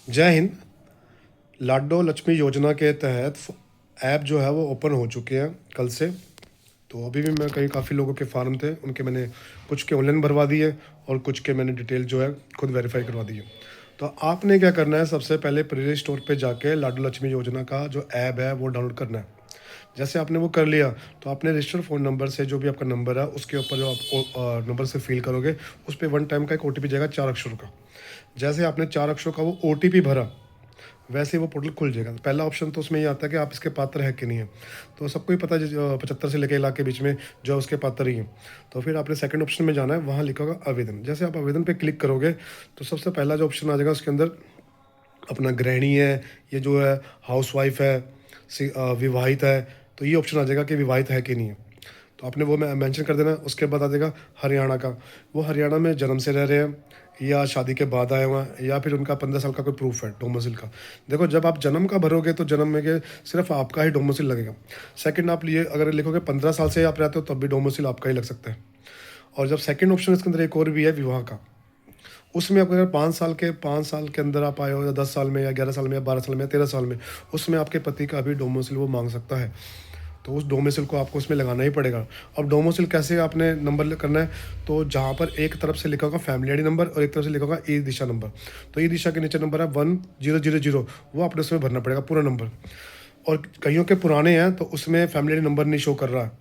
जय हिंद। लाडो लक्ष्मी योजना के तहत ऐप जो है वो ओपन हो चुके हैं कल से। तो अभी भी मैं कई काफ़ी लोगों के फार्म थे, उनके मैंने कुछ के ऑनलाइन भरवा दिए और कुछ के मैंने डिटेल जो है खुद वेरीफाई करवा दी है। तो आपने क्या करना है, सबसे पहले प्ले स्टोर पे जाके लाडो लक्ष्मी योजना का जो ऐप है वो डाउनलोड करना है। जैसे आपने वो कर लिया तो आपने रजिस्टर्ड फ़ोन नंबर से जो भी आपका नंबर है उसके ऊपर जो आप नंबर से फिल करोगे उस पर वन टाइम का एक OTP जाएगा 4 अक्षरों का। जैसे आपने 4 अक्षरों का वो OTP भरा वैसे ही वो पोर्टल खुल जाएगा। पहला ऑप्शन तो उसमें ये आता है कि आप इसके पात्र है कि नहीं है। तो सबको ही पता है 75 से लेकर लाख के बीच में जो उसके पात्र ही हैं। तो फिर आपने सेकंड ऑप्शन में जाना है, वहाँ लिखा होगा आवेदन। जैसे आप आवेदन पे क्लिक करोगे तो सबसे पहला जो ऑप्शन आ जाएगा उसके अंदर अपना गृहिणी है, ये जो है हाउसवाइफ है, विवाहित है। तो ये ऑप्शन आ जाएगा कि विवाहित है कि नहीं है। तो आपने वो मेंशन कर देना। उसके बाद आ जाएगा हरियाणा का, वो हरियाणा में जन्म से रह रहे हैं या शादी के बाद आए हुए हैं या फिर उनका 15 साल का कोई प्रूफ है डोमिसाइल का। देखो, जब आप जन्म का भरोगे तो जन्म में के सिर्फ आपका ही डोमिसाइल लगेगा। सेकंड आप लिए अगर लिखोगे 15 साल से आप रहते हो तब भी डोमिसाइल आपका ही लग सकता है। और जब सेकंड ऑप्शन इसके अंदर एक और भी है विवाह का, उसमें आपको अगर 5 साल के अंदर आप आए हो या 10 साल में या 11 साल में या 12 साल में या 13 साल में, उसमें आपके पति का भी डोमिसाइल वो मांग सकता है। तो उस डोमिसाइल को आपको उसमें लगाना ही पड़ेगा। अब डोमिसाइल कैसे आपने नंबर करना है, तो जहाँ पर एक तरफ से लिखा होगा फैमिली आईडी नंबर और एक तरफ से लिखा होगा ई दिशा नंबर। तो ई दिशा के नीचे नंबर है 1000, वो आपने उसमें भरना पड़ेगा पूरा नंबर। और कईयों के पुराने हैं तो उसमें फैमिली आईडी नंबर नहीं शो कर रहा है।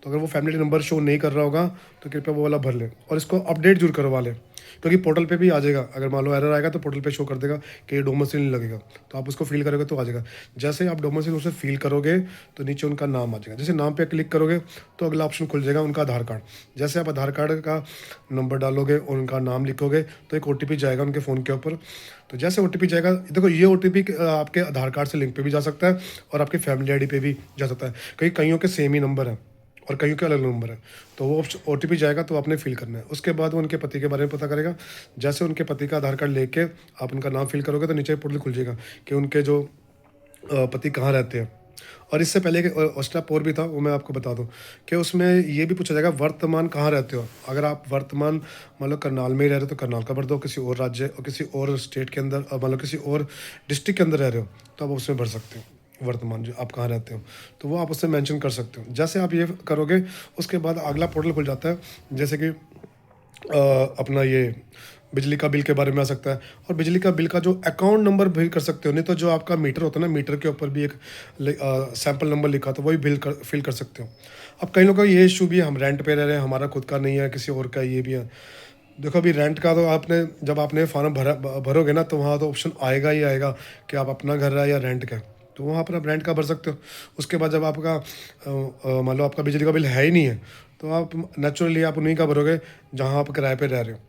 तो अगर वो फैमिली आईडी नंबर शो नहीं कर रहा होगा तो कृपया वो वाला भर लें और इसको अपडेट जरूर करवा लें, क्योंकि पोर्टल पे भी आ जाएगा। अगर मान लो एरर आएगा तो पोर्टल पे शो कर देगा कि ये डोमिसाइल नहीं लगेगा। तो आप उसको फिल करोगे तो आ जाएगा। जैसे ही आप डोमिसाइल उसे फिल करोगे तो नीचे उनका नाम आ जाएगा। जैसे नाम पे क्लिक करोगे तो अगला ऑप्शन खुल जाएगा उनका आधार कार्ड। जैसे आप आधार कार्ड का नंबर डालोगे और उनका नाम लिखोगे तो एक OTP जाएगा उनके फ़ोन के ऊपर। तो जैसे OTP जाएगा, देखो ये OTP आपके आधार कार्ड से लिंक पे भी जा सकता है और आपकी फैमिली आईडी पे भी जा सकता है। कईयों के सेम ही नंबर है और कईयों के अलग नंबर है। तो वो OTP जाएगा तो आपने फिल करना है। उसके बाद वो उनके पति के बारे में पता करेगा। जैसे उनके पति का आधार कार्ड लेके आप उनका नाम फिल करोगे तो नीचे पोर्टल खुल जाएगा कि उनके जो पति कहाँ रहते हैं। और इससे पहले स्टेप और भी था, वो मैं आपको बता दूं कि उसमें ये भी पूछा जाएगा वर्तमान कहाँ रहते हो। अगर आप वर्तमान मान लो करनाल में ही रह रहे हो तो करनाल का भर दो, किसी और राज्य और किसी और स्टेट के अंदर मान लो किसी और डिस्ट्रिक्ट के अंदर रह रहे हो तो आप उसमें भर सकते हो वर्तमान जो आप कहाँ रहते हो। तो वो आप उससे मेंशन कर सकते हो। जैसे आप ये करोगे उसके बाद अगला पोर्टल खुल जाता है। जैसे कि अपना ये बिजली का बिल के बारे में आ सकता है। और बिजली का बिल का जो अकाउंट नंबर भी कर सकते हो, नहीं तो जो आपका मीटर होता है ना, मीटर के ऊपर भी एक सैंपल नंबर लिखा तो वही फिल कर सकते हो। अब कई लोगों का ये इशू भी है, हम रेंट पे रह रहे हैं, हमारा खुद का नहीं है, किसी और का ये भी है। देखो, अभी रेंट का तो आपने जब आपने फॉर्म भरोगे ना तो वहाँ तो ऑप्शन आएगा ही आएगा कि आप अपना घर है या रेंट का। तो वहाँ पर आप रेंट का भर सकते हो। उसके बाद जब आपका मान लो आपका बिजली का बिल है ही नहीं है तो आप नेचुरली आप उन्हीं का भरोगे जहाँ आप किराए पे रह रहे हो।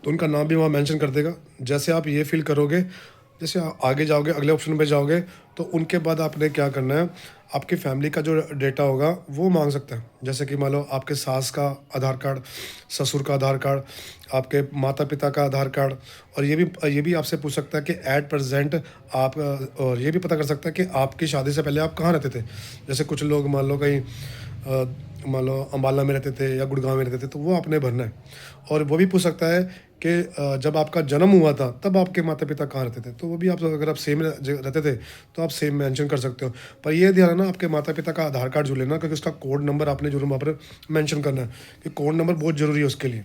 तो उनका नाम भी वहाँ मेंशन कर देगा। जैसे आप ये फिल करोगे, जैसे आगे जाओगे अगले ऑप्शन पे जाओगे तो उनके बाद आपने क्या करना है, आपकी फैमिली का जो डेटा होगा वो मांग सकता है। जैसे कि मान लो आपके सास का आधार कार्ड, ससुर का आधार कार्ड, आपके माता पिता का आधार कार्ड। और ये भी आपसे पूछ सकता है कि एट प्रेजेंट आप और ये भी पता कर सकता है कि आपकी शादी से पहले आप कहाँ रहते थे। जैसे कुछ लोग मान लो कहीं मान लो अम्बाला में रहते थे या गुड़गांव में रहते थे तो वो आपने भरना है। और वो भी पूछ सकता है कि जब आपका जन्म हुआ था तब आपके माता पिता कहाँ रहते थे। तो वो भी आप अगर आप सेम रहते थे तो आप सेम मेंशन कर सकते हो। पर ये ध्यान रखना आपके माता पिता का आधार कार्ड जो लेना, क्योंकि उसका कोड नंबर आपने जरूर वहाँ पर मेंशन करना है कि कोड नंबर बहुत ज़रूरी है उसके लिए।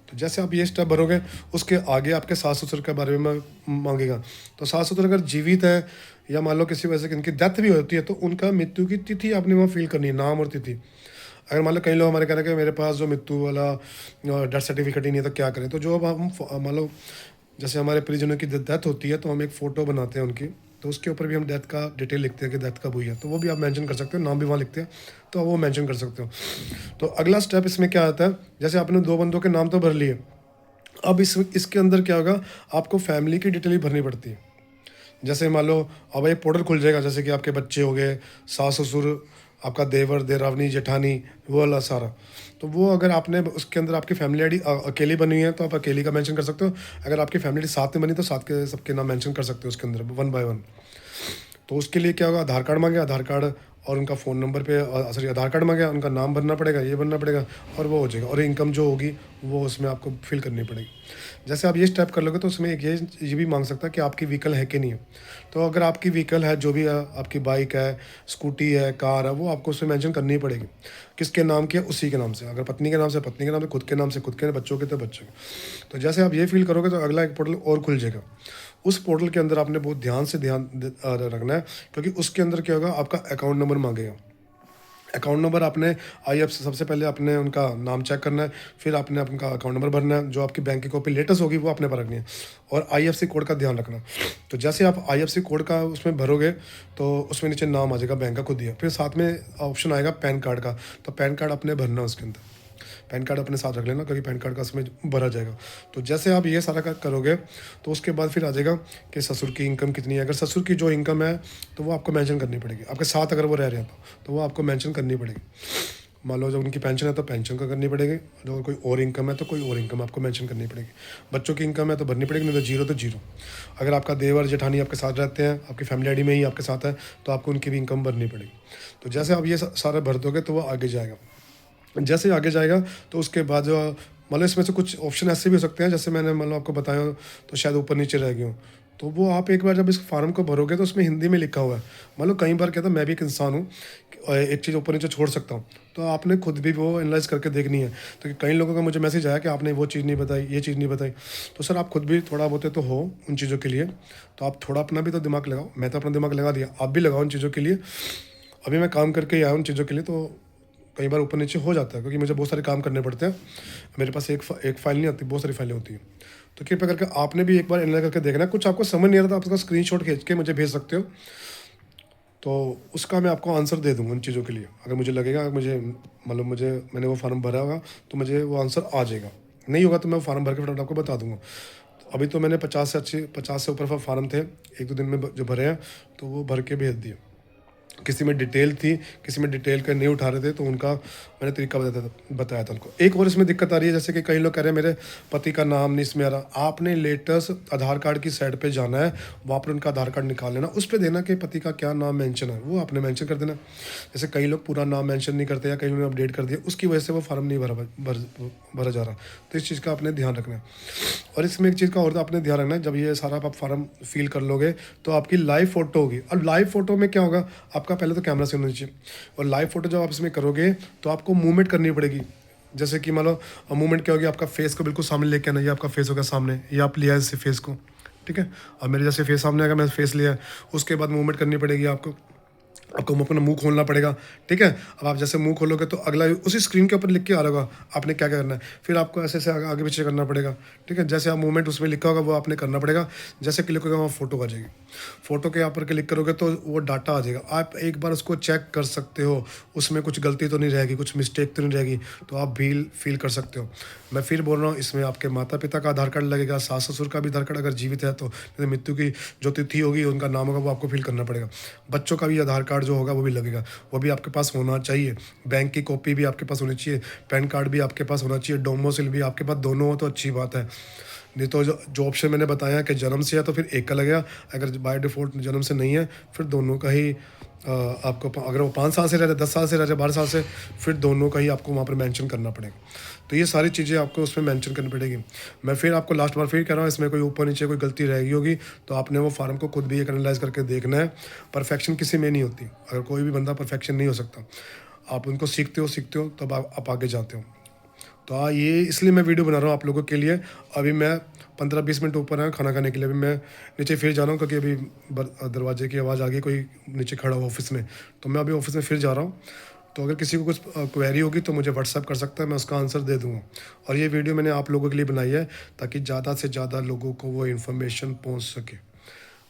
तो जैसे आप ये स्टेप भरोगे उसके आगे आपके सास ससुर के बारे में मांगेगा। तो सास ससुर अगर जीवित है या मान लो किसी वजह से इनकी डेथ भी होती है तो उनका मृत्यु की तिथि आपने वहाँ फिल करनी है, नाम और तिथि। अगर मान लो कई लोग हमारे कह रहे हैं कि मेरे पास जो मृत्यु वाला डेथ सर्टिफिकेट ही नहीं है तो क्या करें। तो जो अब हम मान लो जैसे हमारे परिजनों की डेथ होती है तो हम एक फ़ोटो बनाते हैं उनकी, तो उसके ऊपर भी हम डेथ का डिटेल लिखते हैं कि डेथ कब हुई है। तो वो भी आप मेंशन कर सकते हो, नाम भी वहाँ लिखते हैं तो आप वो मेंशन कर सकते हो। तो अगला स्टेप इसमें क्या आता है, जैसे आपने 2 बंदों के नाम तो भर लिए, अब इसके अंदर क्या होगा, आपको फैमिली की डिटेल भी भरनी पड़ती है। जैसे मान लो अब ये पोर्टल खुल जाएगा, जैसे कि आपके बच्चे हो गए, सास ससुर, आपका देवर देरावनी जेठानी, वो वाला सारा। तो वो अगर आपने उसके अंदर आपकी फैमिली आईडी अकेली बनी है तो आप अकेली का मेंशन कर सकते हो। अगर आपकी फैमिली साथ में बनी तो साथ के सबके नाम मेंशन कर सकते हो उसके अंदर वन बाय वन। तो उसके लिए क्या होगा, आधार कार्ड मांगे, आधार कार्ड और उनका फ़ोन नंबर पे सॉरी आधार कार्ड मांगेगा, उनका नाम भरना पड़ेगा, ये भरना पड़ेगा और वो हो जाएगा। और इनकम जो होगी वो उसमें आपको फिल करनी पड़ेगी। जैसे आप ये स्टेप कर लोगे तो उसमें एक ये भी मांग सकता है कि आपकी व्हीकल है कि नहीं है। तो अगर आपकी व्हीकल है, जो भी है, आपकी बाइक है, स्कूटी है, कार है, वो आपको उसमें मेंशन करनी ही पड़ेगी। किसके नाम की है, उसी के नाम से। अगर पत्नी के नाम से पत्नी के नाम से, खुद के नाम से खुद के, बच्चों के तो बच्चों के। तो जैसे आप ये फील करोगे तो अगला एक पोर्टल और खुल जाएगा। उस पोर्टल के अंदर आपने बहुत ध्यान से रखना है, क्योंकि उसके अंदर क्या होगा, आपका अकाउंट नंबर मांगेगा। अकाउंट नंबर आपने आईएफएससी, सबसे पहले आपने उनका नाम चेक करना है, फिर आपने उनका अकाउंट नंबर भरना है। जो आपकी बैंक की कॉपी लेटेस्ट होगी वो आपने भरनी है, और आईएफएससी कोड का ध्यान रखना। तो जैसे आप आईएफएससी कोड का उसमें भरोगे तो उसमें नीचे नाम आ जाएगा बैंक का खुद ही है। फिर साथ में ऑप्शन आएगा पैन कार्ड का, तो पैन कार्ड अपने भरना है उसके अंदर। पैन कार्ड अपने साथ रख लेना, क्योंकि पैन कार्ड का उसमें भरा जाएगा। तो जैसे आप ये सारा करोगे तो उसके बाद फिर आ जाएगा कि ससुर की इनकम कितनी है। अगर ससुर की जो इनकम है तो वो आपको मेंशन करनी पड़ेगी। आपके साथ अगर वो रह रहे हैं तो वो आपको मेंशन करनी पड़ेगी। मान लो जब उनकी पेंशन है तो पेंशन का करनी पड़ेगी, जो कोई और इनकम है तो कोई और इनकम आपको मेंशन करनी पड़ेगी। बच्चों की इनकम है तो भरनी पड़ेगी, नहीं तो जीरो। अगर आपका देवर जेठानी आपके साथ रहते हैं, आपकी फैमिली आईडी में ही आपके साथ है, तो आपको उनकी भी इनकम भरनी पड़ेगी। तो जैसे आप ये सारा भर दोगे तो वो आगे जाएगा। जैसे आगे जाएगा तो उसके बाद जो मतलब इसमें से कुछ ऑप्शन ऐसे भी हो सकते हैं, जैसे मैंने मतलब आपको बताया तो शायद ऊपर नीचे रह गए हो। तो वो आप एक बार जब इस फार्म को भरोगे तो उसमें हिंदी में लिखा हुआ है। मतलब कई बार कहता मैं भी एक इंसान हूँ, एक चीज़ ऊपर नीचे छोड़ सकता हूँ। तो आपने खुद भी वो एनालाइज करके देखनी है। तो कई लोगों का मुझे मैसेज आया कि आपने वो चीज़ नहीं बताई, ये चीज़ नहीं बताई। तो सर आप खुद भी थोड़ा बहुत तो हो उन चीज़ों के लिए, तो आप थोड़ा अपना भी तो दिमाग लगाओ। मैं तो अपना दिमाग लगा दिया, आप भी लगाओ उन चीज़ों के लिए। अभी मैं काम करके ही आया उन चीज़ों के लिए, तो कई बार ऊपर नीचे हो जाता है, क्योंकि मुझे बहुत सारे काम करने पड़ते हैं। मेरे पास एक फ़ाइल नहीं आती, बहुत सारी फाइलें होती हैं। तो कृपया करके आपने भी एक बार एनालाइज करके देखना है। कुछ आपको समझ नहीं आ रहा था, आप उसका स्क्रीनशॉट खींच के मुझे भेज सकते हो, तो उसका मैं आपको आंसर दे दूँगा उन चीज़ों के लिए। अगर मुझे लगेगा मुझे मतलब मुझे मैंने वो फार्म भरा होगा तो मुझे वो आंसर आ जाएगा। नहीं होगा तो मैं वो फार्म भर के फटाफट आपको बता दूँगा। तो अभी तो मैंने 50 से ऊपर फार्म थे, 1-2 दिन में जो भरे हैं, तो वो भर के भेज दिए। किसी में डिटेल थी, किसी में डिटेल का नहीं उठा रहे थे, तो उनका मैंने तरीका बताया था उनको। एक और इसमें दिक्कत आ रही है, जैसे कि कई लोग कह रहे हैं मेरे पति का नाम नहीं इसमें आ रहा। आपने लेटेस्ट आधार कार्ड की साइट पे जाना है, वहाँ पर उनका आधार कार्ड निकाल लेना, उस पे देना कि पति का क्या नाम मेंशन है, वो आपने मेंशन कर देना। जैसे कई लोग पूरा नाम मेंशन नहीं करते, या कई लोगों ने अपडेट कर दिया, उसकी वजह से वो फार्म नहीं भरा जा रहा। तो इस चीज़ का आपने ध्यान रखना है। और इसमें एक चीज़ का और आपने ध्यान रखना है, जब ये सारा आप फार्म फिल कर लोगे तो आपकी लाइव फ़ोटो होगी। और लाइव फ़ोटो में क्या होगा, आपका पहले तो कैमरा से होना चाहिए। और लाइव फ़ोटो जब आप इसमें करोगे तो आपको मूवमेंट करनी पड़ेगी। जैसे कि मान लो मूवमेंट क्या होगी, आपका फेस को बिल्कुल सामने लेके आना। ये आपका फेस होगा सामने, ये आप लिया है इससे फेस को, ठीक है। अब मेरे जैसे फेस सामने आएगा, मैं फेस लिया है, उसके बाद मूवमेंट करनी पड़ेगी आपको अपना मुंह खोलना पड़ेगा, ठीक है। अब आप जैसे मुंह खोलोगे तो अगला उसी स्क्रीन के ऊपर लिख के आ रहा होगा आपने क्या क्या करना है। फिर आपको ऐसे ऐसे आगे पीछे करना पड़ेगा, ठीक है। जैसे आप मूवमेंट उसमें लिखा होगा वो आपने करना पड़ेगा। जैसे क्लिक होगा वहाँ फोटो आ जाएगी। फोटो के यहाँ पर क्लिक करोगे तो वो डाटा आ जाएगा। आप एक बार उसको चेक कर सकते हो, उसमें कुछ गलती तो नहीं रहेगी, कुछ मिस्टेक तो नहीं रहेगी, तो आप फील कर सकते हो। मैं फिर बोल रहा हूँ, इसमें आपके माता पिता का आधार कार्ड लगेगा, सास ससुर का भी आधार कार्ड अगर जीवित है तो, मृत्यु की जो तिथि होगी उनका नाम होगा वो आपको फिल करना पड़ेगा। बच्चों का भी आधार कार्ड जो होगा वो भी लगेगा, वो भी आपके पास होना चाहिए। बैंक की कॉपी भी आपके पास होनी चाहिए, पैन कार्ड भी आपके पास होना चाहिए, डोमिसाइल भी आपके पास, दोनों हो तो अच्छी बात है। नहीं तो जो ऑप्शन मैंने बताया कि जन्म से है तो फिर एक का लगेगा, अगर बाय डिफ़ॉल्ट जन्म से नहीं है फिर दोनों का ही आपको अगर वो 5 साल से रह जाए, 10 साल से रह जाए, 12 साल से, फिर दोनों का ही आपको वहाँ पर मेंशन करना पड़ेगा। तो ये सारी चीज़ें आपको उसमें मेंशन करनी पड़ेगी। मैं फिर आपको लास्ट बार फिर कह रहा हूँ, इसमें कोई ऊपर नीचे कोई गलती रहेगी होगी तो आपने वो फार्म को खुद भी एक एनालाइज करके देखना है। परफेक्शन किसी में नहीं होती, अगर कोई भी बंदा परफेक्शन नहीं हो सकता। आप उनको सीखते हो तब आप आगे जाते हो। तो हाँ, ये इसलिए मैं वीडियो बना रहा हूँ आप लोगों के लिए। अभी मैं 15-20 मिनट ऊपर आया खाना खाने के लिए, अभी मैं नीचे फिर जा रहा हूँ, क्योंकि अभी दरवाजे की आवाज़ आ गई, कोई नीचे खड़ा हुआ ऑफिस में, तो मैं अभी ऑफिस में फिर जा रहा हूँ। तो अगर किसी को कुछ क्वेरी होगी तो मुझे व्हाट्सअप कर सकता है, मैं उसका आंसर दे दूँगा। और ये वीडियो मैंने आप लोगों के लिए बनाई है ताकि ज़्यादा से ज़्यादा लोगों को वो इन्फॉर्मेशन पहुँच सके।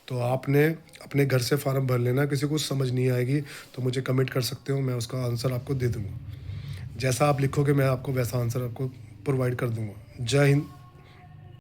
तो आपने अपने घर से फार्म भर लेना। किसी को समझ नहीं आएगी तो मुझे कमेंट कर सकते हो, मैं उसका आंसर आपको दे दूँगा। जैसा आप लिखोगे मैं आपको वैसा आंसर आपको प्रोवाइड कर दूँगा। जय हिंद,